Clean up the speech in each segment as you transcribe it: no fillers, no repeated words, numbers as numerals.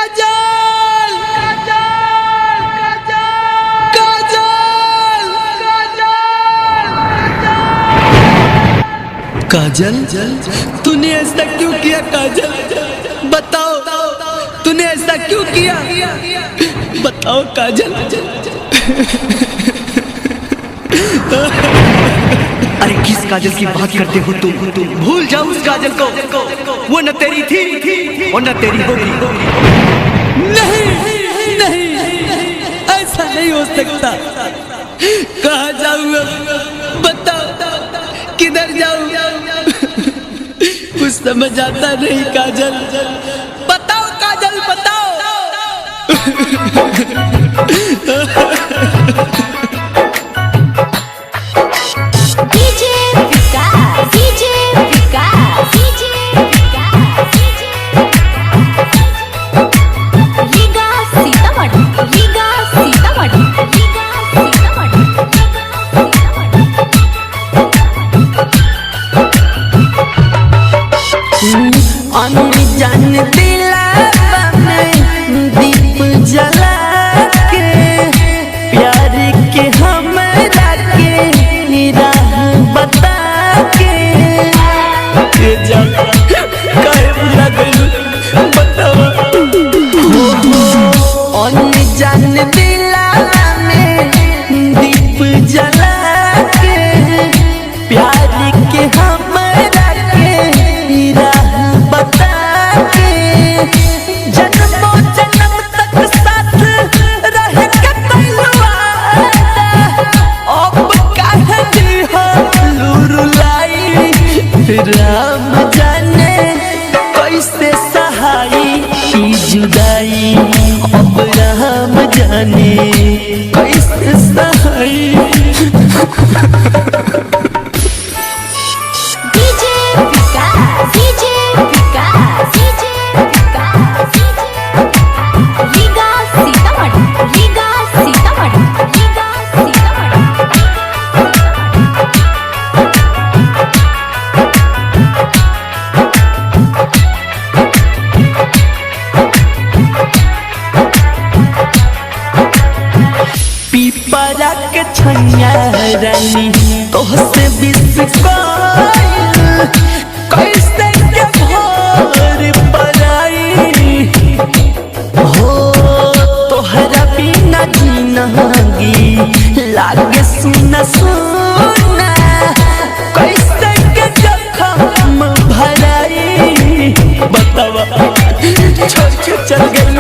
काजल काजल तूने ऐसा क्यों किया काजल? बताओ तूने ऐसा क्यों किया? बताओ काजल। अरे किस काजल की बात करते हो तुम? भूल जाओ उस काजल को, वो न तेरी थी और न तेरी होगी। नहीं नहीं, ऐसा नहीं हो सकता। कहाँ जाऊँ? बताओ किधर जाऊँ? कुछ समझ आता नहीं काजल। बताओ काजल बताओ। जान दिलावा में दीप जला के प्यार के हमरा के राह बता के जान दिलावा में दीप जला के प्यार के हमरा के राह बता जन्मों जन्म तक साथ रह के अब काहे हो लुरुलाई। राम जाने कैसे सहाई की जुदाई, अब राम जाने कैसे सहाई। पीपरा के छैया रानी तोहसे बिस्कुट कैसे के भोर पराई हो। तोहरा बिना जिंदगी लागे सुना सुना, कैसे के जख्म भराई। बतावा छोड़ के चल गई।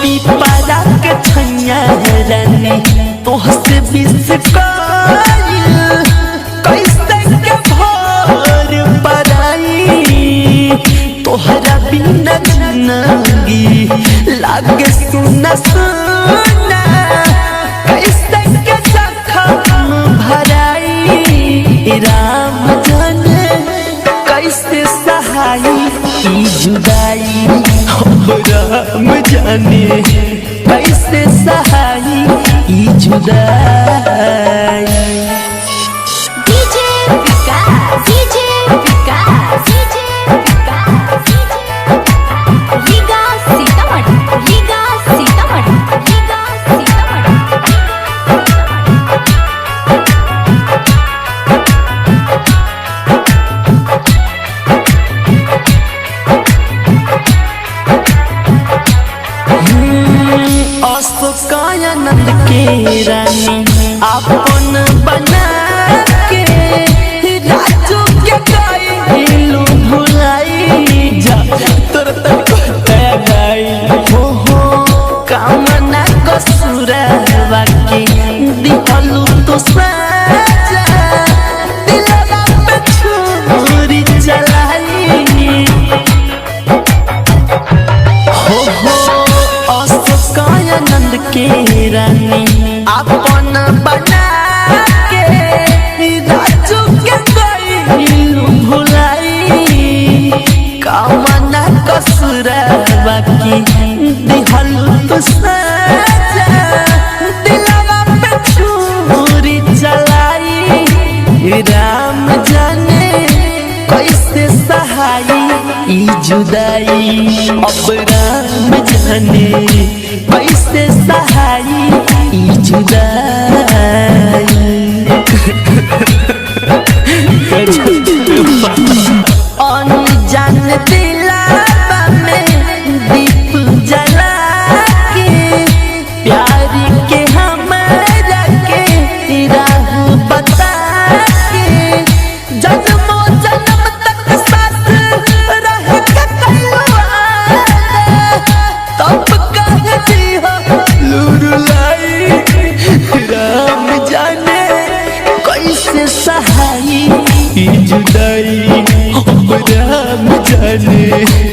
पीपरा के छैया रानी तोहसे बिस्कुट कैसे के भोर पराई। तोहरा बिना जिंदगी लागे सुना सुना, कैसे के जख्म भराई। राम जाने कैसे सहाई की जुदाई, राम जाने कैसे सहाई की जुदाई। अशोकानंद के रानी अपन बना के राजू के गइलू भुलाई। जा तोर गई हो कामना कसूरवा के दिहलू तो साजा, दिलवा पे छुरी चलाई अशोकानंद के रानी अपन बना के राजू के गइलू भुलाई। कामना कसूरवा के दिहलू तो साजा, दिलवा पे छुरी चलाई। राम जाने कैसे सहाई ई जुदाई अब राम जाने कैसे सहाई ई जुदाई। अनजान दिलावा में दीप जला के प्यार के हमारा के राह बता के जन्मों जन्म तक साथ रह के तब कहे जी हो लुरुलाई राम जाने कैसे सहाई ई जुदाई अब राम जाने।